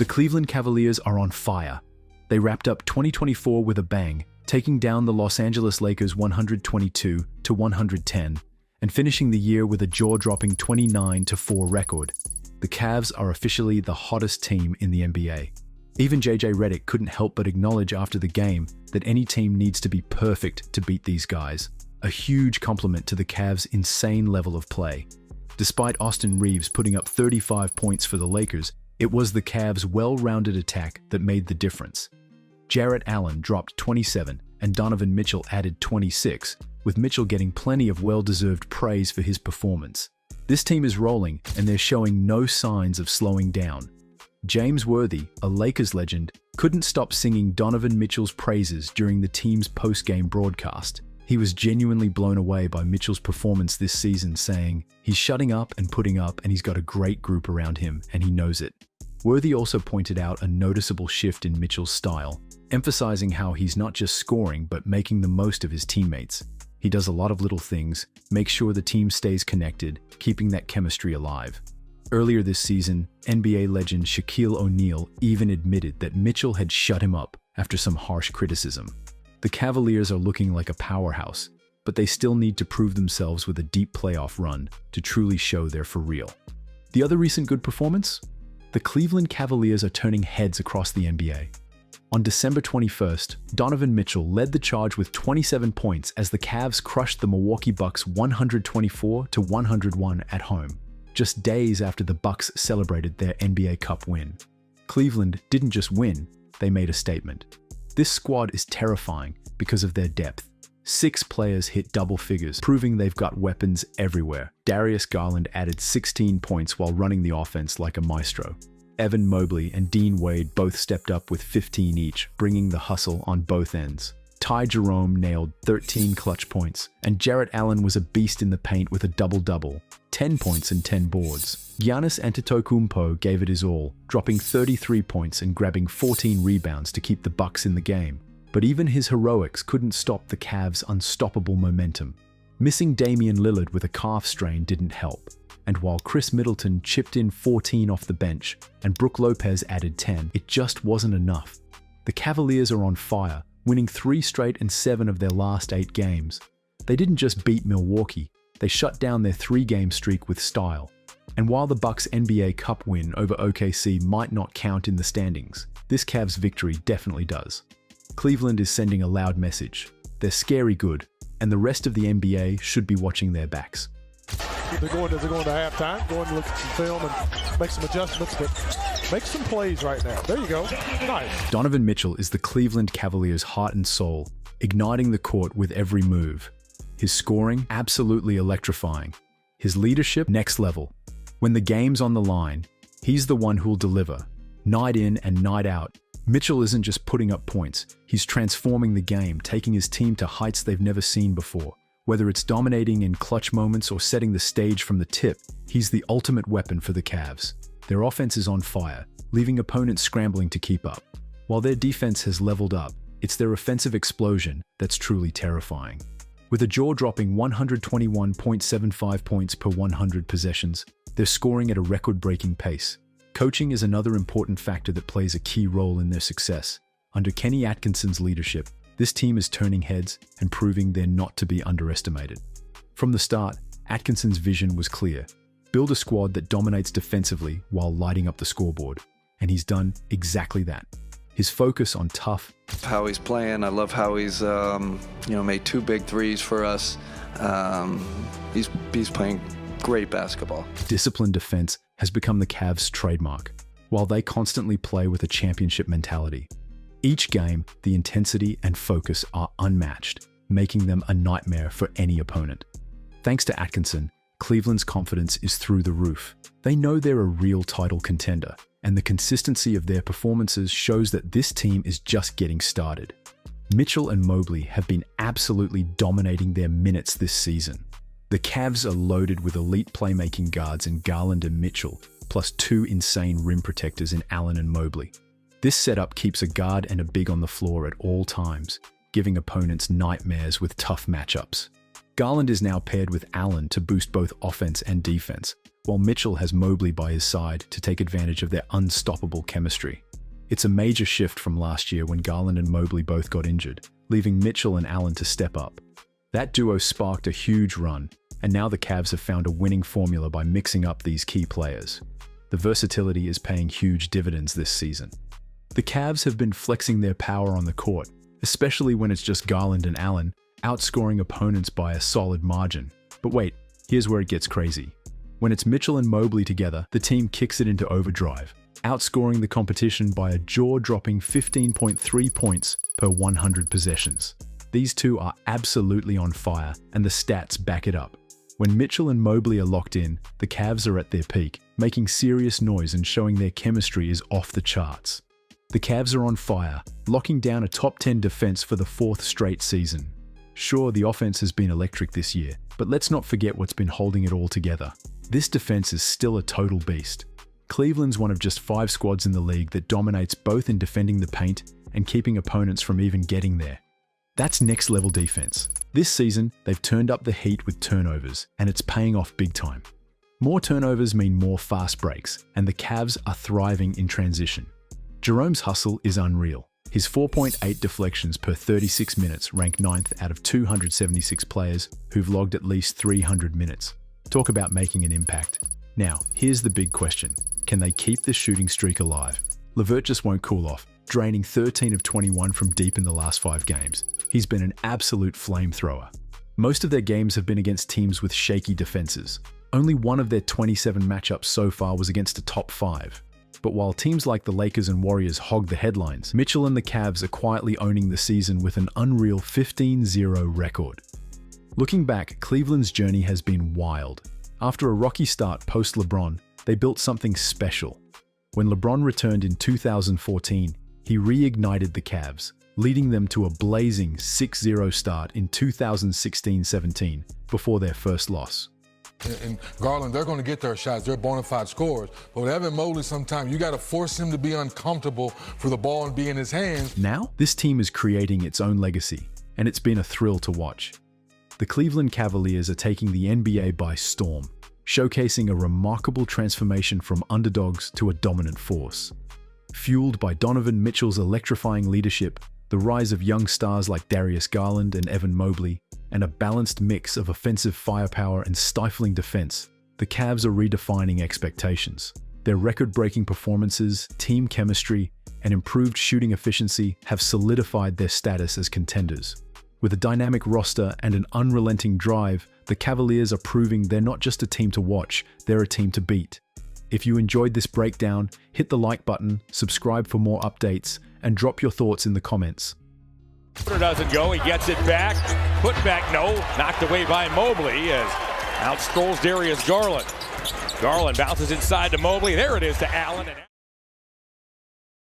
The Cleveland Cavaliers are on fire. They wrapped up 2024 with a bang, taking down the Los Angeles Lakers 122-110, and finishing the year with a jaw-dropping 29-4 record. The Cavs are officially the hottest team in the NBA. Even JJ Redick couldn't help but acknowledge after the game that any team needs to be perfect to beat these guys. A huge compliment to the Cavs' insane level of play. Despite Austin Reeves putting up 35 points for the Lakers, it was the Cavs' well-rounded attack that made the difference. Jarrett Allen dropped 27 and Donovan Mitchell added 26, with Mitchell getting plenty of well-deserved praise for his performance. This team is rolling and they're showing no signs of slowing down. James Worthy, a Lakers legend, couldn't stop singing Donovan Mitchell's praises during the team's post-game broadcast. He was genuinely blown away by Mitchell's performance this season, saying, "He's shutting up and putting up and he's got a great group around him and he knows it." Worthy also pointed out a noticeable shift in Mitchell's style, emphasizing how he's not just scoring but making the most of his teammates. He does a lot of little things, makes sure the team stays connected, keeping that chemistry alive. Earlier this season, NBA legend Shaquille O'Neal even admitted that Mitchell had shut him up after some harsh criticism. The Cavaliers are looking like a powerhouse, but they still need to prove themselves with a deep playoff run to truly show they're for real. The other recent good performance? The Cleveland Cavaliers are turning heads across the NBA. On December 21st, Donovan Mitchell led the charge with 27 points as the Cavs crushed the Milwaukee Bucks 124-101 at home, just days after the Bucks celebrated their NBA Cup win. Cleveland didn't just win, they made a statement. This squad is terrifying because of their depth. 6 players hit double figures, proving they've got weapons everywhere. Darius Garland added 16 points while running the offense like a maestro. Evan Mobley and Dean Wade both stepped up with 15 each, bringing the hustle on both ends. Ty Jerome nailed 13 clutch points, and Jarrett Allen was a beast in the paint with a double-double, 10 points and 10 boards. Giannis Antetokounmpo gave it his all, dropping 33 points and grabbing 14 rebounds to keep the Bucks in the game. But even his heroics couldn't stop the Cavs' unstoppable momentum. Missing Damian Lillard with a calf strain didn't help, and while Chris Middleton chipped in 14 off the bench and Brook Lopez added 10, it just wasn't enough. The Cavaliers are on fire, winning 3 straight and 7 of their last 8 games. They didn't just beat Milwaukee, they shut down their 3-game streak with style. And while the Bucks' NBA Cup win over OKC might not count in the standings, this Cavs victory definitely does. Cleveland is sending a loud message. They're scary good, and the rest of the NBA should be watching their backs. They're going to halftime, going to look at some film and make some adjustments, but make some plays right now. There you go. Nice. Donovan Mitchell is the Cleveland Cavaliers' heart and soul, igniting the court with every move. His scoring, absolutely electrifying. His leadership, next level. When the game's on the line, he's the one who'll deliver, night in and night out. Mitchell isn't just putting up points, he's transforming the game, taking his team to heights they've never seen before. Whether it's dominating in clutch moments or setting the stage from the tip, he's the ultimate weapon for the Cavs. Their offense is on fire, leaving opponents scrambling to keep up. While their defense has leveled up, it's their offensive explosion that's truly terrifying. With a jaw-dropping 121.75 points per 100 possessions, they're scoring at a record-breaking pace. Coaching is another important factor that plays a key role in their success. Under Kenny Atkinson's leadership, this team is turning heads and proving they're not to be underestimated. From the start, Atkinson's vision was clear. Build a squad that dominates defensively while lighting up the scoreboard. And he's done exactly that. His focus on tough. How he's playing, I love how he's made 2 big threes for us. He's playing great basketball. Disciplined defense has become the Cavs' trademark, while they constantly play with a championship mentality. Each game, the intensity and focus are unmatched, making them a nightmare for any opponent. Thanks to Atkinson, Cleveland's confidence is through the roof. They know they're a real title contender, and the consistency of their performances shows that this team is just getting started. Mitchell and Mobley have been absolutely dominating their minutes this season. The Cavs are loaded with elite playmaking guards in Garland and Mitchell, plus 2 insane rim protectors in Allen and Mobley. This setup keeps a guard and a big on the floor at all times, giving opponents nightmares with tough matchups. Garland is now paired with Allen to boost both offense and defense, while Mitchell has Mobley by his side to take advantage of their unstoppable chemistry. It's a major shift from last year when Garland and Mobley both got injured, leaving Mitchell and Allen to step up. That duo sparked a huge run, and now the Cavs have found a winning formula by mixing up these key players. The versatility is paying huge dividends this season. The Cavs have been flexing their power on the court, especially when it's just Garland and Allen, outscoring opponents by a solid margin. But wait, here's where it gets crazy. When it's Mitchell and Mobley together, the team kicks it into overdrive, outscoring the competition by a jaw-dropping 15.3 points per 100 possessions. These two are absolutely on fire, and the stats back it up. When Mitchell and Mobley are locked in, the Cavs are at their peak, making serious noise and showing their chemistry is off the charts. The Cavs are on fire, locking down a top 10 defense for the 4th straight season. Sure, the offense has been electric this year, but let's not forget what's been holding it all together. This defense is still a total beast. Cleveland's one of just 5 squads in the league that dominates both in defending the paint and keeping opponents from even getting there. That's next-level defense. This season, they've turned up the heat with turnovers, and it's paying off big time. More turnovers mean more fast breaks, and the Cavs are thriving in transition. Jerome's hustle is unreal. His 4.8 deflections per 36 minutes rank 9th out of 276 players who've logged at least 300 minutes. Talk about making an impact. Now, here's the big question. Can they keep the shooting streak alive? LeVert just won't cool off, draining 13 of 21 from deep in the last 5 games. He's been an absolute flamethrower. Most of their games have been against teams with shaky defenses. Only one of their 27 matchups so far was against a top 5. But while teams like the Lakers and Warriors hog the headlines, Mitchell and the Cavs are quietly owning the season with an unreal 15-0 record. Looking back, Cleveland's journey has been wild. After a rocky start post-LeBron, they built something special. When LeBron returned in 2014, he reignited the Cavs, leading them to a blazing 6-0 start in 2016-17 before their first loss. And Garland, they're going to get their shots. They're bona fide scorers. But with Evan Mobley, sometimes you got to force him to be uncomfortable for the ball and be in his hands. Now, this team is creating its own legacy, and it's been a thrill to watch. The Cleveland Cavaliers are taking the NBA by storm, showcasing a remarkable transformation from underdogs to a dominant force. Fueled by Donovan Mitchell's electrifying leadership, the rise of young stars like Darius Garland and Evan Mobley, and a balanced mix of offensive firepower and stifling defense, the Cavs are redefining expectations. Their record-breaking performances, team chemistry, and improved shooting efficiency have solidified their status as contenders. With a dynamic roster and an unrelenting drive, the Cavaliers are proving they're not just a team to watch, they're a team to beat. If you enjoyed this breakdown, hit the like button, subscribe for more updates, and drop your thoughts in the comments. Doesn't go, he gets it back, put back, no, knocked away by Mobley as out strolls Darius Garland. Garland bounces inside to Mobley, there it is to Allen.